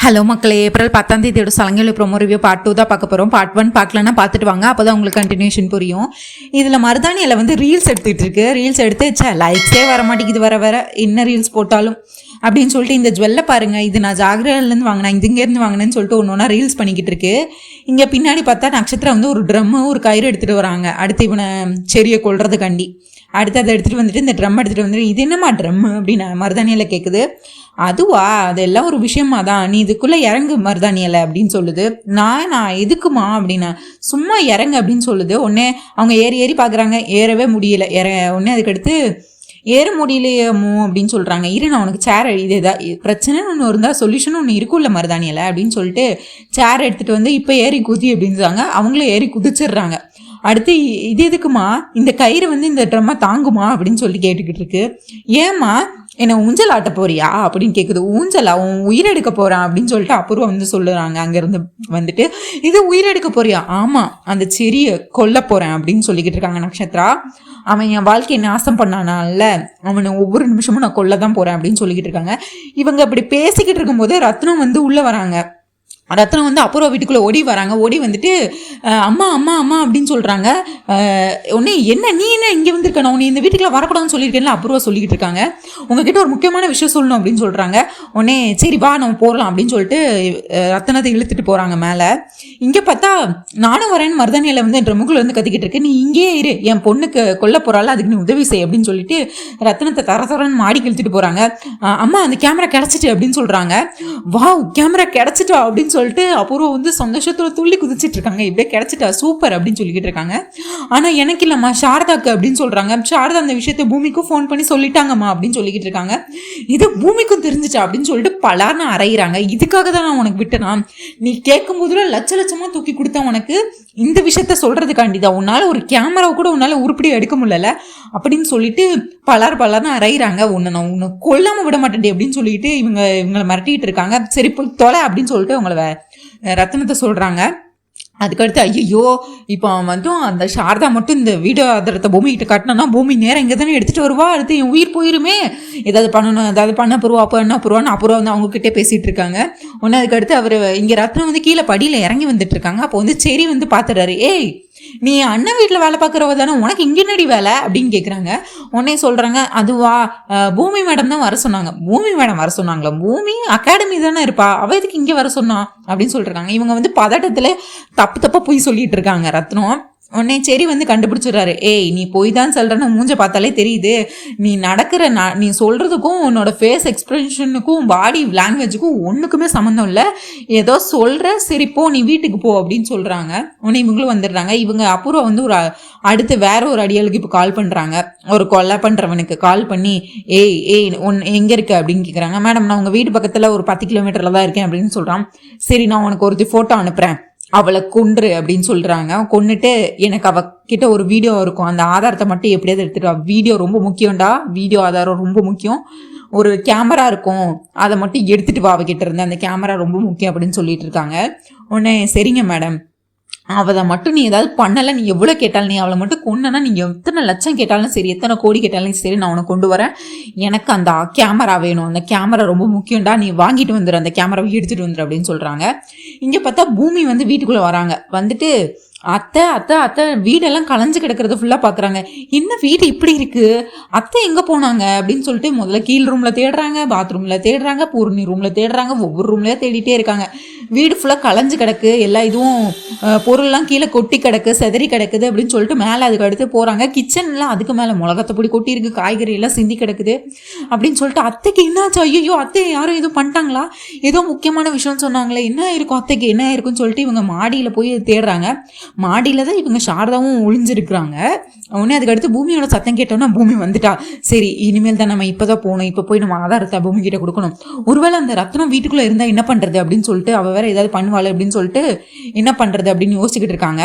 Hello மக்களே, April 10 சலங்கையில் promo review part 2 தான் பார்க்க போகிறோம். பார்ட் 1 பார்க்கலன்னா பார்த்துட்டு வாங்க, அப்போ தான் உங்களுக்கு கண்டினியூஷன் புரியும். இதில் மருதாணியில் ரீல்ஸ் எடுத்துகிட்டு இருக்கு. ரீல்ஸ் எடுத்து லைக்ஸே வர மாட்டேங்குது, வர என்ன ரீல்ஸ் போட்டாலும் அப்படின்னு சொல்லிட்டு இந்த ஜுவல்லை பாருங்கள், இது நான் ஜாகிரலேருந்து வாங்கினேன், இது இங்கேருந்து வாங்கினேன்னு சொல்லிட்டு ஒன்று ஒன்றா ரீல்ஸ் பண்ணிக்கிட்டு இருக்கு. இங்கே பின்னாடி பார்த்தா நட்சத்திரம் ஒரு ட்ரம்மு ஒரு கயிறு எடுத்துகிட்டு வராங்க, அடுத்து இவனை செடியை கொள்றதுக்காண்டி. அடுத்து அதை எடுத்துகிட்டு வந்துட்டு இந்த ட்ரம் எடுத்துகிட்டு வந்துட்டு இது என்னம்மா ட்ரம்மு அப்படின்னு மருதாணியில் கேட்குது. அதுவா, அதெல்லாம் ஒரு விஷயமா தான், நீ இதுக்குள்ளே இறங்கு மருதாணியில் அப்படின்னு சொல்லுது. நான் எதுக்குமா அப்படின்னா, சும்மா இறங்கு அப்படின்னு சொல்லுது. உடனே அவங்க ஏறி பார்க்குறாங்க, ஏறவே முடியல. உடனே அதுக்கடுத்து ஏற முடியலையமோ அப்படின்னு சொல்கிறாங்க. நான் உனக்கு சேர் இது ஏதாவது பிரச்சனைன்னு ஒன்று இருந்தால் சொல்யூஷன் ஒன்று இருக்கும்ல மருதாணியில் அப்படின்னு சொல்லிட்டு சேர் எடுத்துகிட்டு வந்து இப்போ ஏறி குதி அப்படின்னு சொல்லுவாங்க. அவங்களும் ஏறி குதிச்சிடுறாங்க. அடுத்து இது எதுக்குமா, இந்த கயிறு இந்த ட்ரம்மை தாங்குமா அப்படின்னு சொல்லி கேட்டுக்கிட்டு இருக்கு. ஏம்மா என்னை ஊஞ்சல் ஆட்ட போறியா அப்படின்னு கேட்குது. ஊஞ்சலா, உன் உயிரெடுக்க போகிறான் அப்படின்னு சொல்லிட்டு அப்புறம் சொல்லுறாங்க. அங்கேருந்து வந்துட்டு இது உயிரெடுக்க போறியா? ஆமாம், அந்த செடியை கொல்ல போகிறேன் அப்படின்னு சொல்லிக்கிட்டு இருக்காங்க நட்சத்திரா. அவன் என் வாழ்க்கையை நாசம் பண்ணானால அவனை ஒவ்வொரு நிமிஷமும் நான் கொல்ல தான் போகிறேன் அப்படின்னு சொல்லிக்கிட்டு இருக்காங்க. இவங்க அப்படி பேசிக்கிட்டு இருக்கும்போது ரத்னம் உள்ளே வராங்க. ரத்னம் அப்புறம் வீட்டுக்குள்ளே ஓடி வராங்க. ஓடி வந்துட்டு அம்மா அம்மா அம்மா அப்படின்னு சொல்கிறாங்க. உடனே நீ என்ன இங்கே வந்திருக்க, நான் உன்னை இந்த வீட்டுக்குள்ள வரக்கூடாதுன்னு சொல்லியிருக்கேன்ல அப்புறம் சொல்லிக்கிட்டு இருக்காங்க. உங்ககிட்ட ஒரு முக்கியமான விஷயம் சொல்லணும் அப்படின்னு சொல்கிறாங்க. உடனே சரி வா நம்ம போகலாம் அப்படின்னு சொல்லிட்டு ரத்னத்தை இழுத்துட்டு போகிறாங்க மேலே. இங்கே பார்த்தா நானும் வரேன்னு மருதாணியில் என் ட்ரம்முக்குள்ள கத்திக்கிட்டு இருக்கு. நீ இங்கேயே இரு, என் பொண்ணுக்கு கொல்ல போகிறாள், அதுக்கு நீ உதவி செய் அப்படின்னு சொல்லிட்டு ரத்னத்தை தரன்னு மாடிக்கு இழுத்துட்டு போகிறாங்க. அம்மா அந்த கேமரா கிடச்சிட்டு அப்படின்னு சொல்கிறாங்க. வா கேமரா கிடச்சிட்டா அப்படின்னு சொல்லிட்டு அப்புறம் சந்தோஷத்துல துள்ளி குதிச்சிட்டு இருக்காங்க. இப்படியே கிடைச்சிட்டா சூப்பர் அப்படின்னு சொல்லிக்கிட்டு இருக்காங்க. ஆனா எனக்கு இல்லம்மா சாரதாக்கு அப்படின்னு சொல்றாங்க. சாரதா அந்த விஷயத்த பூமிக்கும் ஃபோன் பண்ணி சொல்லிட்டாங்கம்மா அப்படின்னு சொல்லிக்கிட்டு இருக்காங்க. இது பூமிக்கும் தெரிஞ்சிச்சா அப்படின்னு சொல்லிட்டு பலார்னு அரைகிறாங்க. இதுக்காக தான் நான் உனக்கு விட்டேனா, நீ கேட்கும் போதுல லட்சமா தூக்கி கொடுத்தா உனக்கு இந்த விஷயத்த சொல்றதுக்காண்டிதான், உன்னால ஒரு கேமராவை கூட உன்னால உருப்படி எடுக்க முடியல அப்படின்னு சொல்லிட்டு பலார்னு அரைகிறாங்க. உன்னை கொல்லாம விட மாட்டேன் அப்படின்னு சொல்லிட்டு இவங்களை மிரட்டிட்டு இருக்காங்க. சரி போய் தொலை அப்படின்னு சொல்லிட்டு அவங்கள ரத்னத்தை சொல்றாங்க. அதுக்கடுத்து ஐயோ இப்போ அந்த சாரதா மட்டும் இந்த வீடியோ ஆதாரத்தை பூமிக்கிட்ட காட்டினா பூமி நேரம் இங்கே தானே எடுத்துகிட்டு வருவா, அடுத்து என் உயிர் போயிருமே, ஏதாவது பண்ணணும், ஏதாவது பண்ண போருவா, அப்போ என்ன போருவான்னு அப்புறம் அவங்கக்கிட்டே பேசிகிட்டு இருக்காங்க. ஒன்று அதுக்கடுத்து அவர் இங்கே ரத்னம் கீழே படியில் இறங்கி வந்துட்டு இருக்காங்க. அப்போ செரி பார்த்துடுறாரு. ஏய் நீ அண்ணன் வீட்டில் வேலை பார்க்குறவ தானே, உனக்கு இங்கே என்னடி வேலை அப்படின்னு கேட்குறாங்க. உடனே சொல்கிறாங்க, அதுவா பூமி மேடம் தான் வர சொன்னாங்க. பூமி மேடம் வர சொன்னாங்களா? பூமி அகாடமி தானே இருப்பா, அவ எதுக்கு இங்கே வர சொன்னா அப்படின்னு சொல்லிருக்காங்க. இவங்க பதட்டத்தில் தப்பாக போய் சொல்லிட்டு இருக்காங்க ரத்னம். உடனே சரி கண்டுபிடிச்சிடுறாரு. ஏய் நீ போய் தான் சொல்கிறன்னு மூஞ்ச பார்த்தாலே தெரியுது, நீ நடக்கிற நீ சொல்கிறதுக்கும் உன்னோட ஃபேஸ் எக்ஸ்பிரஷனுக்கும் பாடி லாங்குவேஜுக்கும் ஒன்றுக்குமே சம்மந்தம் இல்லை, ஏதோ சொல்கிற, சரி போ நீ வீட்டுக்கு போ அப்படின்னு சொல்கிறாங்க. உடனே இவங்களும் வந்துடுறாங்க. இவங்க அப்புறம் ஒரு அடுத்து வேற ஒரு அடியாளுக்கு இப்போ கால் பண்ணுறாங்க. ஒரு கொலை பண்ணுறவனுக்கு கால் பண்ணி ஏய் எங்கே இருக்க அப்படின்னு கேட்குறாங்க. மேடம் நான் உங்கள் வீடு பக்கத்தில் ஒரு 10 கிலோமீட்டரில் தான் இருக்கேன் அப்படின்னு சொல்கிறான். சரி நான் உனக்கு ஒருத்தி ஃபோட்டோ அனுப்புகிறேன், அவளை கொன்று அப்படின்னு சொல்கிறாங்க. கொன்னுட்டு எனக்கு அவகிட்ட ஒரு வீடியோ இருக்கும், அந்த ஆதாரத்தை மட்டும் எப்படியாவது எடுத்துட்டு வா, வீடியோ ரொம்ப முக்கியம்டா, வீடியோ ஆதாரம் ரொம்ப முக்கியம், ஒரு கேமரா இருக்கும் அதை மட்டும் எடுத்துகிட்டு வா, அவகிட்ட இருந்து அந்த கேமரா ரொம்ப முக்கியம் அப்படின்னு சொல்லிட்டு இருக்காங்க. உடனே சரிங்க மேடம், அவளை மட்டும் நீ ஏதாவது பண்ணலை, நீ எவ்வளோ கேட்டாலும், நீ அவளை மட்டும் கொண்டனா, நீங்கள் எத்தனை லட்சம் கேட்டாலும் சரி, எத்தனை கோடி கேட்டாலும் சரி, நான் உனக்கு கொண்டு வரேன், எனக்கு அந்த கேமரா வேணும், அந்த கேமரா ரொம்ப முக்கியம்டா, நீ வாங்கிட்டு வந்துடு, அந்த கேமராவை எடுத்துகிட்டு வந்துடு அப்படின்னு சொல்கிறாங்க. இங்கே பார்த்தா பூமி வீட்டுக்குள்ளே வராங்க. வந்துட்டு அத்தை அத்தை அத்தை வீடெல்லாம் களைஞ்சு கிடக்கிறது ஃபுல்லாக பார்க்குறாங்க. என்ன வீடு இப்படி இருக்குது, அத்தை எங்கே போனாங்க அப்படின்னு சொல்லிட்டு முதல்ல கீழ் ரூமில் தேடுறாங்க, பாத்ரூமில் தேடுறாங்க, பூர்ணி ரூமில் தேடுறாங்க, ஒவ்வொரு ரூம்லேயே தேடிட்டே இருக்காங்க. வீடு ஃபுல்லாக களைஞ்சு கிடக்கு, எல்லா இதுவும் பொருள்லாம் கீழே கொட்டி கிடக்கு, செதறி கிடக்குது அப்படின்னு சொல்லிட்டு மேலே அதுக்கு அடுத்து போகிறாங்க. கிச்சன்லாம் அதுக்கு மேலே மிளகாத்தப்பொடி கொட்டி இருக்குது, காய்கறி எல்லாம் சிந்தி கிடக்குது அப்படின்னு சொல்லிட்டு அத்தைக்கு என்னாச்சு, ஐயோ அத்தை யாரும் எதுவும் பண்ணிட்டாங்களா, ஏதோ முக்கியமான விஷயம்னு சொன்னாங்களே, என்ன இருக்கும் அத்தைக்கு என்ன இருக்குன்னு சொல்லிட்டு இவங்க மாடியில் போய் தேடுறாங்க. மாடியில் தான் இவங்க சாரதாவும் ஒளிஞ்சிருக்கிறாங்க. உடனே அதுக்கடுத்து பூமியோட சத்தம் கேட்டோன்னா பூமி வந்துட்டா. சரி இனிமேல் தான் நம்ம இப்போ தான் போகணும், இப்போ போய் நம்ம ஆதாரத்தை பூமி கிட்ட கொடுக்கணும். ஒருவேளை அந்த ரத்னம் வீட்டுக்குள்ளே இருந்தால் என்ன பண்ணுறது அப்படின்னு சொல்லிட்டு அவள் வேற ஏதாவது பண்ணுவாள் அப்படின்னு சொல்லிட்டு என்ன பண்ணுறது அப்படின்னு யோசிச்சுக்கிட்டு இருக்காங்க.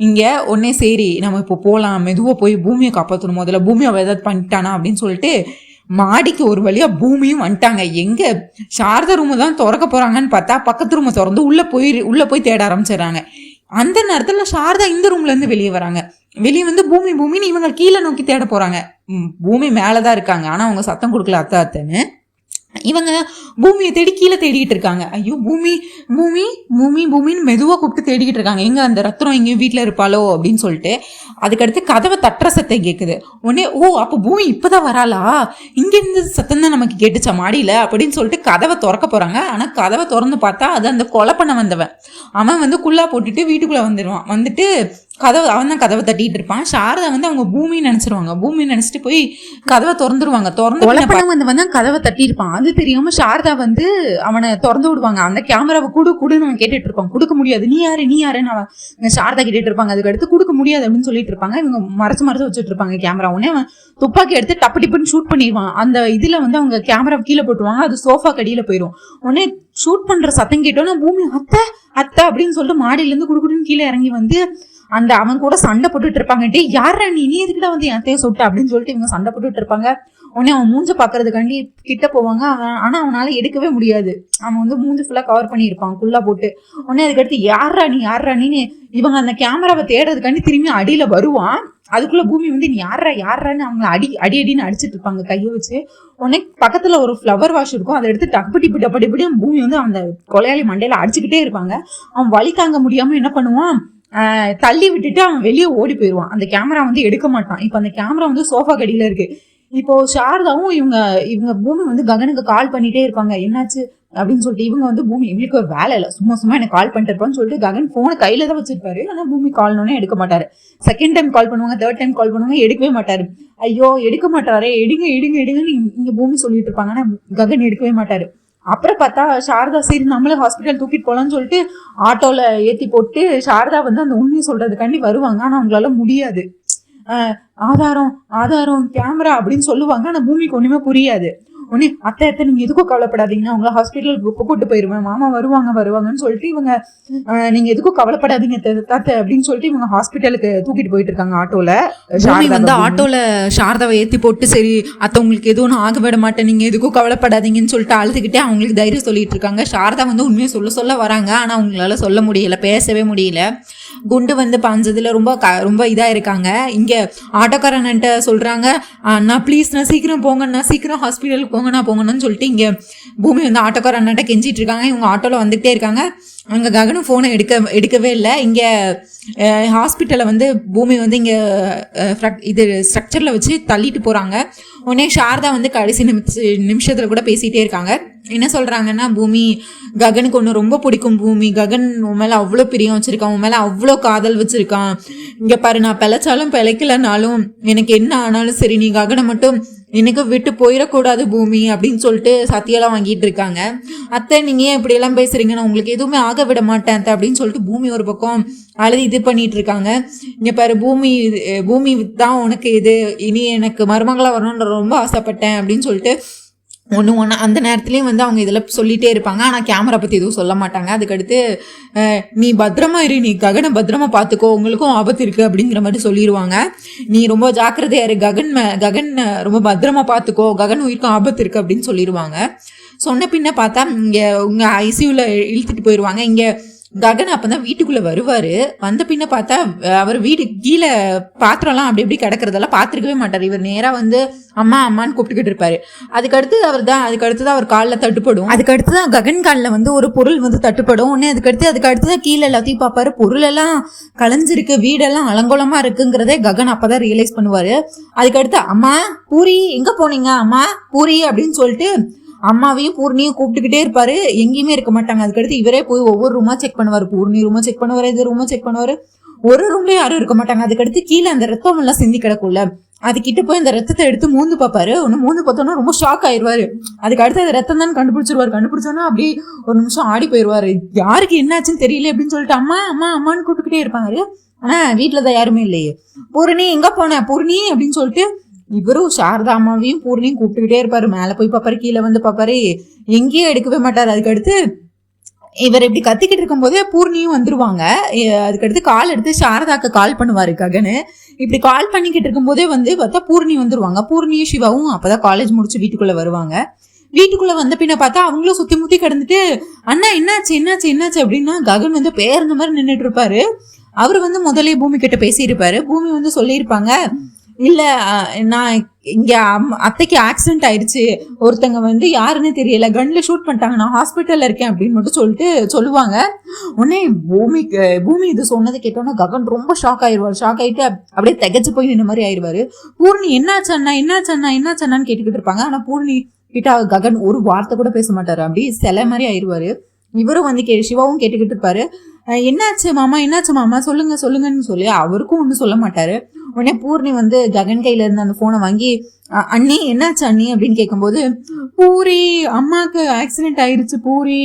இங்கே உடனே சரி நம்ம இப்போ போகலாம், மெதுவாக போய் பூமியை காப்பாற்றணும், முதல்ல பூமி அவள் ஏதாவது பண்ணிட்டானா அப்படின்னு சொல்லிட்டு மாடிக்கு ஒரு வழியா பூமியும் வந்துட்டாங்க. எங்க சாரதா ரூமை தான் திறக்க போறாங்கன்னு பார்த்தா பக்கத்து ரூமை திறந்து உள்ள போய் தேட ஆரம்பிச்சிடறாங்க. அந்த நேரத்தில் சாரதா இந்த ரூம்ல இருந்து வெளியே வராங்க. வெளியே பூமின்னு இவங்க கீழே நோக்கி தேட போறாங்க. பூமி மேலதான் இருக்காங்க, ஆனா அவங்க சத்தம் கொடுக்கல அத்தை அத்தைன்னு. இவங்க பூமியை தேடி கீழே தேடிட்டு இருக்காங்க. ஐயோ பூமி பூமி பூமி பூமின்னு மெதுவாக கூப்பிட்டு தேடிக்கிட்டு இருக்காங்க, எங்க அந்த ரத்னம் எங்கேயும் வீட்டில் இருப்பாளோ அப்படின்னு சொல்லிட்டு. அதுக்கடுத்து கதவை தட்டுற சத்தம் கேட்குது. உடனே ஓ அப்போ பூமி இப்போதான் வராளா, இங்கேருந்து சத்தம் தான் நமக்கு கேட்டுச்சா மாடியில் அப்படின்னு சொல்லிட்டு கதவை திறக்க போகிறாங்க. ஆனால் கதவை திறந்து பார்த்தா அது அந்த கொலை பண்ண வந்தவன். அவன் வந்து குள்ளா போட்டுட்டு வீட்டுக்குள்ளே வந்துடுவான். வந்துட்டு அவன் தான் கதவை தட்டிட்டு இருப்பான். சாரதா வந்து அவங்க பூமி நினைச்சிருவாங்க. பூமி நினைச்சிட்டு போய் கதவை திறந்துருவாங்க. வந்து கதவை தட்டி இருப்பான். அது தெரியாம சாரதா வந்து அவனை திறந்து விடுவாங்க. அந்த கேமராவை குடுன்னு அவன் கேட்டுட்டு இருப்பான். கொடுக்க முடியாது, நீ யாருன்னு அவன் சாரதா கேட்டுட்டு இருப்பாங்க. அதுக்கு அடுத்து கொடுக்க முடியாது அப்படின்னு சொல்லிட்டு இருப்பாங்க. இவங்க மறைச்சு வச்சுட்டு இருப்பாங்க கேமரா. உடனே அவன் துப்பாக்கி எடுத்து டப்பு டிப்புன்னு ஷூட் பண்ணிடுவான். அந்த இதுல வந்து அவங்க கேமரா கீழே போட்டுருவாங்க. அது சோஃபா கடியில போயிடும். உடனே ஷூட் பண்ற சத்தம் கேட்டோன்னா பூமி அத்தை அப்படின்னு சொல்லிட்டு மாடியில இருந்து குடுக்குடுன்னு கீழே இறங்கி வந்து அந்த அவன் கூட சண்டை போட்டுட்டு இருப்பாங்க. டே யாரா நீ எதுக்கிட்ட வந்து என் அத்தையை சொட்ட அப்படின்னு சொல்லிட்டு இவங்க சண்டை போட்டுட்டு இருப்பாங்க. உடனே அவன் மூஞ்ச பாக்குறதுக்காண்டி கிட்ட போவாங்க. ஆனா அவனால எடுக்கவே முடியாது. அவன் வந்து மூஞ்சி ஃபுல்லா கவர் பண்ணியிருப்பான் குள்ளா போட்டு. உடனே அதுக்கடுத்து யாரா நீன்னு இவங்க அந்த கேமராவை தேடுறதுக்காண்டி திரும்பி அடியில வருவான். அதுக்குள்ள பூமி வந்து நீ யாரான்னு அவங்களை அடின்னு அடிச்சிட்டு இருப்பாங்க கையை வச்சு. உடனே பக்கத்துல ஒரு ஃப்ளவர் வாஷ் இருக்கும், அதை எடுத்து டப்படி பூமி வந்து அந்த கொலையாளி மண்டையில அடிச்சுக்கிட்டே இருப்பாங்க. அவன் வலி தாங்க முடியாம என்ன பண்ணுவான், தள்ளி விட்டுட்டு அவன் வெளியே ஓடி போயிடுவான். அந்த கேமரா வந்து எடுக்க மாட்டான். இப்ப அந்த கேமரா வந்து சோஃபா கடியில இருக்கு. இப்போ சாரதாவும் இவங்க பூமி வந்து ககனுக்கு கால் பண்ணிட்டே இருப்பாங்க, என்னாச்சு அப்படின்னு சொல்லிட்டு. இவங்க வந்து பூமி இவங்களுக்கு ஒரு வேலை இல்லை, சும்மா எனக்கு கால் பண்ணிட்டு இருப்பான்னு சொல்லிட்டு ககன் போனை கையில தான் வச்சிருப்பாரு. ஆனா பூமி கால்னோடனே எடுக்க மாட்டாரு. செகண்ட் டைம் கால் பண்ணுவாங்க, தேர்ட் டைம் கால் பண்ணுவாங்க, எடுக்கவே மாட்டாரு. ஐயோ எடுக்க மாட்டாரே, எடுங்கன்னு இங்க பூமி சொல்லிட்டு இருப்பாங்க. ஆனா ககன் எடுக்கவே மாட்டாரு. அப்புறம் பார்த்தா சாரதா சரி நம்மளே ஹாஸ்பிட்டல் தூக்கிட்டு போலான்னு சொல்லிட்டு ஆட்டோல ஏத்தி போட்டு சாரதா வந்து அந்த உண்மையை சொல்றதுக்காண்டி வருவாங்க. ஆனா அவங்களால முடியாது. ஆதாரம் கேமரா அப்படின்னு சொல்லுவாங்க. ஆனா பூமிக்கு ஒண்ணுமே புரியாது. உடனே அத்தை நீங்க எதுக்கும் கவலைப்படாதீங்கன்னா உங்களை ஹாஸ்பிட்டலுக்கு கூப்பிட்டு போயிருவேன், மாமா வருவாங்கன்னு சொல்லிட்டு இவங்க நீங்க எதுக்கும் கவலைப்படாதீங்க தாத்த அப்படின்னு சொல்லிட்டு இவங்க ஹாஸ்பிட்டலுக்கு தூக்கிட்டு போயிட்டு இருக்காங்க ஆட்டோல. வந்து ஆட்டோல சாரதாவை ஏத்தி போட்டு சரி அத்தை உங்களுக்கு எதுவும் ஆக விட மாட்டேன், நீங்க எதுக்கும் கவலைப்படாதீங்கன்னு சொல்லிட்டு அழுதுகிட்டே அவங்களுக்கு தைரியம் சொல்லிட்டு இருக்காங்க. சாரதா வந்து உண்மையை சொல்ல வராங்க. ஆனா அவங்களால சொல்ல முடியல, பேசவே முடியல. குண்டு வந்து பாஞ்சதுல ரொம்ப இதா இருக்காங்க. இங்க ஆட்டோக்காரன்ட்ட சொல்றாங்க, அண்ணா ப்ளீஸ் நான் சீக்கிரம் போங்கண்ணா, சீக்கிரம் ஹாஸ்பிட்டலுக்கு போங்கன்னு சொல்லிட்டு இங்க பூமி வந்து ஆட்டோக்காரன்ட்ட கெஞ்சிட்டு இருக்காங்க. இவங்க ஆட்டோல வந்துகிட்டே இருக்காங்க. அங்க ககனும் போனை எடுக்கவே இல்லை. இங்க ஹாஸ்பிட்டலை வந்து பூமி வந்து இங்க இது ஸ்ட்ரக்சர்ல வச்சு தள்ளிட்டு போறாங்க. உடனே சாரதா வந்து கடைசி நிமிஷத்துல கூட பேசிட்டே இருக்காங்க. என்ன சொல்றாங்கன்னா, பூமி ககனுக்கு ஒன்று ரொம்ப பிடிக்கும், பூமி ககன் உன் மேல அவ்வளோ பிரியம் வச்சிருக்கான், உன் மேல அவ்வளோ காதல் வச்சிருக்கான். இங்க பாரு நான் பிழைச்சாலும் பிழைக்கலனாலும் எனக்கு என்ன ஆனாலும் சரி நீ ககனை மட்டும் எனக்கு விட்டு போயிடக்கூடாது பூமி அப்படின்னு சொல்லிட்டு சத்தியெல்லாம் வாங்கிட்டு இருக்காங்க. அத்தை நீங்க ஏன் இப்படி எல்லாம் பேசுறீங்க, நான் உங்களுக்கு எதுவுமே ஆக விட மாட்டேன் அத்தை அப்படின்னு சொல்லிட்டு பூமி ஒரு பக்கம் அழுது இது பண்ணிட்டு இருக்காங்க. இங்க பாரு பூமி தான் உனக்கு இது, இனி எனக்கு மருமகளா வரணும்னு ரொம்ப ஆசைப்பட்டேன் அப்படின்னு சொல்லிட்டு ஒன்று அந்த நேரத்துலேயும் வந்து அவங்க இதில் சொல்லிகிட்டே இருப்பாங்க. ஆனால் கேமரா பற்றி எதுவும் சொல்ல மாட்டாங்க. அதுக்கடுத்து நீ பத்திரமா இரு, நீ ககனை பத்திரமா பார்த்துக்கோ, உங்களுக்கும் ஆபத்து இருக்குது அப்படிங்கிற மாதிரி சொல்லிடுவாங்க. நீ ரொம்ப ஜாக்கிரதையா இரு, ககன் ரொம்ப பத்திரமா பார்த்துக்கோ, ககன் உயிருக்கும் ஆபத்து இருக்குது அப்படின்னு சொல்லிடுவாங்க. சொன்ன பின்ன பார்த்தா இங்கே உங்கள் ஐசியூவில் இழுத்துட்டு போயிடுவாங்க. இங்கே ககன் அப்பதான் வீட்டுக்குள்ள வருவாரு. வந்த பின்ன பார்த்தா அவர் வீடு கீழே பாத்திரம்லாம் அப்படி இப்படி கிடக்கிறதெல்லாம் பார்த்துருக்கவே மாட்டார். இவர் நேரா வந்து அம்மான்னு கூப்பிட்டுக்கிட்டு இருப்பாரு. அதுக்கடுத்துதான் அவர் காலில் தட்டுப்படும். அதுக்கடுத்துதான் ககன் காலில் வந்து ஒரு பொருள் வந்து தட்டுப்படும். உடனே அதுக்கடுத்துதான் கீழே எல்லாத்தையும் பார்ப்பாரு. பொருள் எல்லாம் கலைஞ்சிருக்கு, வீடெல்லாம் அலங்கோலமா இருக்குங்கிறதே ககன் அப்பதான் ரியலைஸ் பண்ணுவாரு. அதுக்கடுத்து அம்மா பூரி எங்க போனீங்க, அம்மா பூரி அப்படின்னு சொல்லிட்டு அம்மாவையும் பூர்ணியும் கூப்பிட்டுக்கிட்டே இருப்பாரு. எங்கேயுமே இருக்க மாட்டாங்க. அதுக்கடுத்து இவரே போய் ஒவ்வொரு ரூமா செக் பண்ணுவார். பூர்ணி ரூமா செக் பண்ணுவாரு, இது ரூமா செக் பண்ணுவாரு. ஒரு ரூம்லயும் யாரும் இருக்க மாட்டாங்க. அதுக்கடுத்து கீழே அந்த ரத்தம் எல்லாம் சிந்தி கிடக்கும்ல, அது கிட்ட போய் அந்த ரத்தத்தை எடுத்து மூந்து பார்ப்பாரு. மூந்து பார்த்தோன்னா ரொம்ப ஷாக் ஆயிடுவாரு. அதுக்கடுத்து அது ரத்தம் தான் கண்டுபிடிச்சோன்னா அப்படியே ஒரு நிமிஷம் ஆடி போயிடுவாரு. யாருக்கு என்னாச்சுன்னு தெரியல அப்படின்னு சொல்லிட்டு அம்மான்னு கூப்பிட்டுக்கிட்டே இருப்பாரு. ஆனா வீட்டுலதான் யாருமே இல்லையே. பூர்ணி எங்க போன பூர்ணி அப்படின்னு சொல்லிட்டு இவரும் சாரதா அம்மாவையும் பூர்ணியும் கூப்பிட்டுக்கிட்டே இருப்பாரு. மேல போய் பாப்பாரு, கீழே வந்து பாப்பாரு, எங்கேயும் எடுக்கவே மாட்டாரு. அதுக்கடுத்து இவர் இப்படி கத்திக்கிட்டு இருக்கும் போதே பூர்ணியும் வந்துருவாங்க. அதுக்கடுத்து கால் எடுத்து சாரதாக்கு கால் பண்ணுவாரு ககனு. இப்படி கால் பண்ணிக்கிட்டு இருக்கும் போதே வந்து பார்த்தா பூர்ணி வந்துருவாங்க. பூர்ணியும் சிவாவும் அப்பதான் காலேஜ் முடிச்சு வீட்டுக்குள்ள வருவாங்க. வீட்டுக்குள்ள வந்த பின்ன பார்த்தா அவங்களும் சுத்தி முத்தி கிடந்துட்டு அண்ணா என்னாச்சு அப்படின்னா ககன் வந்து பேருந்த மாதிரி நின்றுட்டு இருப்பாரு. அவரு வந்து முதலே பூமி கிட்ட பேசியிருப்பாரு. பூமி வந்து சொல்லியிருப்பாங்க, இல்லை நான் இங்கே அத்தைக்கு ஆக்சிடென்ட் ஆயிடுச்சு, ஒருத்தங்க வந்து யாருன்னு தெரியல கன்ல ஷூட் பண்ணிட்டாங்க, நான் ஹாஸ்பிட்டலில் இருக்கேன் அப்படின்னு மட்டும் சொல்லுவாங்க. உடனே பூமி இது சொன்னதை கேட்டோன்னா ககன் ரொம்ப ஷாக் ஆகிட்டு அப்படியே திகச்சு போய் இந்த மாதிரி ஆயிடுவாரு. பூர்ணி என்னாச்சண்ணான்னு கேட்டுக்கிட்டு இருப்பாங்க. ஆனால் பூர்ணி கிட்ட ககன் ஒரு வார்த்தை கூட பேச மாட்டாரு, அப்படி சிலை மாதிரி ஆயிடுவாரு. இவரும் வந்து சிவாவும் கேட்டுக்கிட்டு இருப்பாரு, என்னாச்சு மாமா சொல்லுங்கன்னு சொல்லி அவருக்கும் ஒன்றும் சொல்ல மாட்டாரு. உடனே பூர்ணி வந்து ககன் கையில இருந்து அந்த போனை வாங்கி, அண்ணி என்னாச்சு அண்ணி அப்படின்னு கேட்கும்போது, பூரி அம்மாவுக்கு ஆக்சிடென்ட் ஆயிடுச்சு, பூரி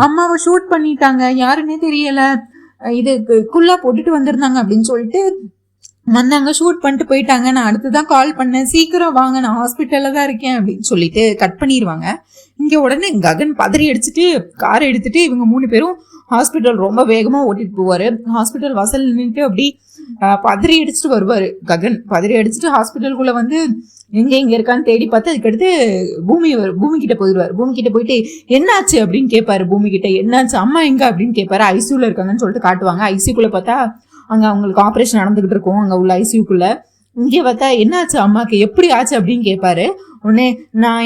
அம்மாவை ஷூட் பண்ணிட்டாங்க, யாருன்னே தெரியல, இது குள்ளா போட்டுட்டு வந்திருந்தாங்க அப்படின்னு சொல்லிட்டு வந்தாங்க, ஷூட் பண்ணிட்டு போயிட்டாங்க, நான் அடுத்துதான் கால் பண்ணேன், சீக்கிரம் வாங்க நான் ஹாஸ்பிட்டல்ல தான் இருக்கேன் அப்படின்னு சொல்லிட்டு கட் பண்ணிடுவாங்க. இங்க உடனே ககன் பதறி அடிச்சுட்டு காரை எடுத்துட்டு இவங்க 3 பேரும் ஹாஸ்பிட்டல் ரொம்ப வேகமா ஓட்டிட்டு போவாரு. ஹாஸ்பிட்டல் வாசல் நின்றுட்டு அப்படி பதறி அடிச்சுட்டு வருவாரு. ககன் பதறி அடிச்சுட்டு ஹாஸ்பிட்டலுக்குள்ள வந்து எங்க இருக்கான்னு தேடி பார்த்து அதுக்கடுத்து பூமி கிட்ட போயிடுவாரு. பூமி கிட்ட போயிட்டு என்னாச்சு அப்படின்னு கேட்பாரு. பூமி கிட்ட என்னாச்சு அம்மா எங்க அப்படின்னு கேட்பாரு. ஐசியூல இருக்காங்கன்னு சொல்லிட்டு காட்டுவாங்க. ஐசியூக்குள்ள பார்த்தா அங்க அவங்களுக்கு ஆப்ரேஷன் நடந்துகிட்டு இருக்கும் அங்க உள்ள ஐசியூக்குள்ள. இங்கே பார்த்தா என்னாச்சு அம்மாக்கு எப்படி ஆச்சு அப்படின்னு கேட்பாரு. உடனே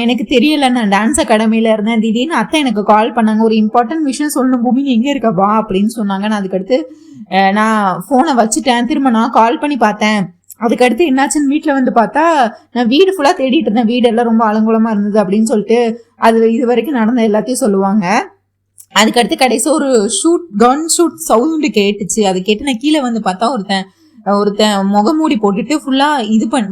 எனக்கு தெரியல, நான் டான்ஸ் அகாடமியில இருந்தேன், திடீர்னு அத்தை எனக்கு கால் பண்ணாங்க, ஒரு இம்பார்ட்டன்ட் விஷயம் சொல்லணும் பூமி எங்க இருக்க வா அப்படின்னு சொன்னாங்க. நான் அதுக்கடுத்து நான் போனை வச்சுட்டேன், திரும்ப நான் கால் பண்ணி பார்த்தேன், அதுக்கடுத்து என்னாச்சுன்னு வீட்டில் வந்து பார்த்தா நான் வீடு ஃபுல்லாக தேடிட்டு இருந்தேன், வீடு எல்லாம் ரொம்ப அலங்கோலமாக இருந்தது அப்படின்னு சொல்லிட்டு இது வரைக்கும் நடந்த எல்லாத்தையும் சொல்லுவாங்க. அதுக்கடுத்து கடைசி ஒரு கன் ஷூட் சவுண்டு கேட்டுச்சு. அது கேட்டு நான் கீழே வந்து பார்த்தா ஒருத்தன் முகமூடி போட்டுட்டு ஃபுல்லா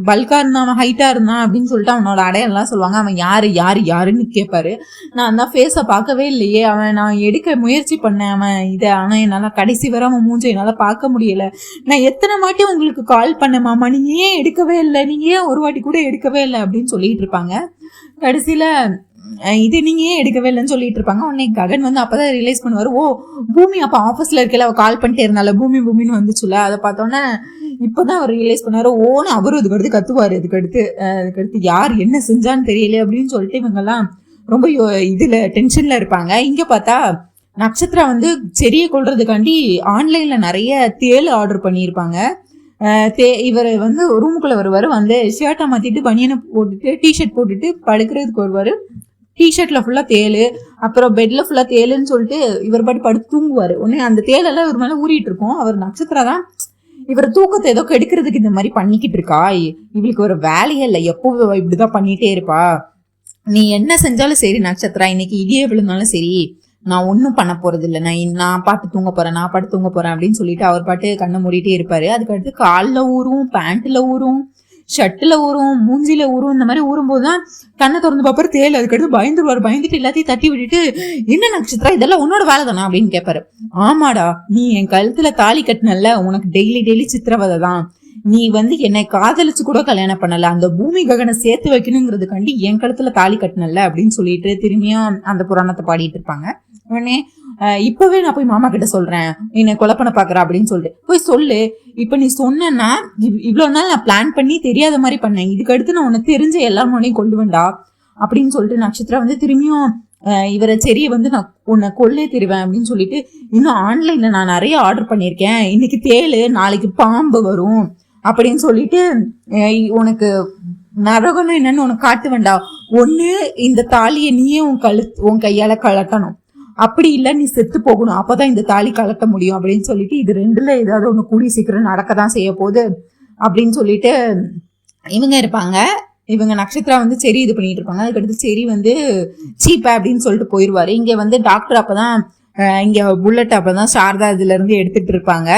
பல்கா இருந்தான், அவன் ஹைட்டா இருந்தான் அப்படின்னு சொல்லிட்டு அவனோட அடையெல்லாம் சொல்லுவாங்க. அவன் யாருன்னு கேட்பாரு. நான் அந்த ஃபேஸை பார்க்கவே இல்லையே, நான் எடுக்க முயற்சி பண்ணேன் ஆனால் என்னால் கடைசி வரை அவன் மூஞ்சை என்னால் பார்க்க முடியல, நான் எத்தனை வாட்டி உங்களுக்கு கால் பண்ணேன் மாமா, நீங்க ஏன் எடுக்கவே இல்லை, நீங்க ஏன் ஒரு வாட்டி கூட எடுக்கவே இல்லை அப்படின்னு சொல்லிட்டு இருப்பாங்க. கடைசியில இது நீங்க ஏன் எடுக்கவே இல்லைன்னு சொல்லிட்டு இருப்பாங்க. உடனே ககன் வந்து அப்பதான் ரியலைஸ் பண்ணுவாரு, ஓ பூமி அப்ப ஆஃபீஸ்ல இருக்கல அவ கால் பண்ணிட்டே இருந்தால பூமின்னு வந்துச்சுல, அதை பார்த்தோன்னே இப்பதான் அவர் ரியலைஸ் பண்ணாரு. ஓன்னு அவரும் இதுக்கடுத்து கத்துவாரு. அதுக்கடுத்து யார் என்ன செஞ்சான்னு தெரியல அப்படின்னு சொல்லிட்டு இவங்கெல்லாம் ரொம்ப இதுல டென்ஷன்ல இருப்பாங்க. இங்க பார்த்தா நட்சத்திரா வந்து செடியை கொள்றதுக்காண்டி ஆன்லைன்ல நிறைய தேள் ஆர்டர் பண்ணியிருப்பாங்க. இவர் வந்து ரூமுக்குள்ள வருவாரு, வந்து ஷர்ட்டை மாத்திட்டு பனியனை போட்டுட்டு டிஷர்ட் போட்டுட்டு படுக்கிறதுக்கு வருவாரு. டிஷர்ட்ல ஃபுல்லா தேளு, அப்புறம் பெட்ல ஃபுல்லா தேளுன்னு சொல்லிட்டு இவர் பாட்டு படுத்து தூங்குவாரு. உடனே அந்த தேலெல்லாம் இவர் மேல ஊறிட்டு இருக்கும். அவர் நட்சத்திரா தான் இவர் தூக்கத்தை ஏதோ கெடுக்கிறதுக்கு இந்த மாதிரி பண்ணிக்கிட்டு இருக்கா, இவளுக்கு ஒரு வேலையே இல்லை, எப்போ இப்படிதான் பண்ணிட்டே இருப்பா, நீ என்ன செஞ்சாலும் சரி நட்சத்திரா, இன்னைக்கு இடியே விழுந்தாலும் சரி நான் ஒன்றும் பண்ண போறது இல்லை, நான் பாட்டு தூங்க போறேன் அப்படின்னு சொல்லிட்டு அவர் பாட்டு கண்ணை மூடிட்டே இருப்பாரு. அதுக்கடுத்து காலில் ஊறும், பேண்ட்ல ஊறும், ஷர்ட்டில் ஊறும், மூஞ்சில ஊறும், இந்த மாதிரி ஊறும்போது தான் கண்ணை திறந்து பார்ப்பாரு தேல். அதுக்கடுத்து பயந்துட்டு எல்லாத்தையும் தட்டி விட்டுட்டு, என்ன நட்சத்திரா இதெல்லாம் உன்னோட வேலை தானா அப்படின்னு கேட்பாரு. ஆமாடா, நீ என் கழுத்துல தாலி கட்டினல, உனக்கு டெய்லி சித்திரவதை தான், நீ வந்து என்னை காதலிச்சு கூட கல்யாணம் பண்ணல, அந்த பூமி ககனை சேர்த்து வைக்கணுங்கிறதுக்காண்டி என் கழுத்துல தாலி கட்டினல அப்படின்னு சொல்லிட்டு திரும்பியும் அந்த புராணத்தை பாடிட்டு இருப்பாங்க. உடனே இப்பவே நான் போய் மாமா கிட்ட சொல்றேன், என்னை கொலை பண்ண பாக்குறா அப்படின்னு சொல்லிட்டு போய் சொல்லு, இப்ப நீ சொன்னா இவ்வளவு நாள் நான் பிளான் பண்ணி தெரியாத மாதிரி பண்ணேன், இதுக்கு அடுத்து நான் உனக்கு தெரிஞ்ச எல்லாரும் கொல்லுவேன்டா அப்படின்னு சொல்லிட்டு நட்சத்திரம் வந்து திரும்பியும் இவரை செடியை வந்து நான் உன்னை கொல்லே தருவேன் அப்படின்னு சொல்லிட்டு, இன்னும் ஆன்லைன்ல நான் நிறைய ஆர்டர் பண்ணியிருக்கேன், இன்னைக்கு தேளு நாளைக்கு பாம்பு வரும் அப்படின்னு சொல்லிட்டு உனக்கு நரகம்னு என்னன்னு உனக்கு காட்டு வேண்டாம், ஒண்ணு இந்த தாலியை நீயே உன் கையால கலட்டணும், அப்படி இல்லை நீ செத்து போகணும், அப்பதான் இந்த தாலி கலட்ட முடியும் அப்படின்னு சொல்லிட்டு, இது ரெண்டுல ஏதாவது ஒண்ணு கூடிய சீக்கிரம் நடக்கதான் செய்ய போகுது அப்படின்னு சொல்லிட்டு இவங்க இருப்பாங்க. இவங்க நட்சத்திரா வந்து சரி இது பண்ணிட்டு இருப்பாங்க. அதுக்கடுத்து சரி வந்து சீப்பா அப்படின்னு சொல்லிட்டு போயிடுவாரு. இங்க வந்து டாக்டர் அப்பதான் இங்க புல்லட் அப்பதான் சாரதா இதுல இருந்து எடுத்துட்டு இருப்பாங்க.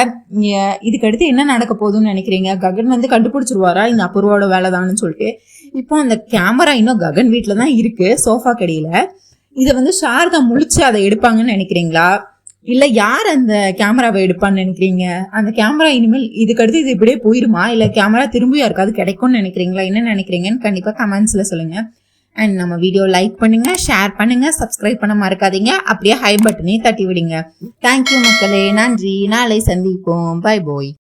இதுக்கடுத்து என்ன நடக்க போகுதுன்னு நினைக்கிறீங்க? ககன் வந்து கண்டுபிடிச்சிருவாரா இந்த அபூர்வோட வேலைதான்னு சொல்லிட்டு. இப்போ அந்த கேமரா இன்னும் ககன் வீட்டுலதான் இருக்கு, சோஃபா கடியில. இதை வந்து சாரதா முழிச்சு அதை எடுப்பாங்கன்னு நினைக்கிறீங்களா, இல்ல யார் அந்த கேமராவை எடுப்பான்னு நினைக்கிறீங்க? அந்த கேமரா இனிமேல் இதுக்கடுத்து இது இப்படியே போயிருமா, இல்ல கேமரா திரும்பி யாருக்காவது கிடைக்கும்னு நினைக்கிறீங்களா? என்ன நினைக்கிறீங்கன்னு கண்டிப்பா கமெண்ட்ஸ்ல சொல்லுங்க. அண்ட் நம்ம வீடியோ லைக் பண்ணுங்க, ஷேர் பண்ணுங்க, சப்ஸ்கிரைப் பண்ண மறக்காதீங்க, அப்படியே ஹை பட்டனையும் தட்டி விடுங்க. தேங்க்யூ மக்களே, நன்றி, நாளை சந்திப்போம், பை பாய்.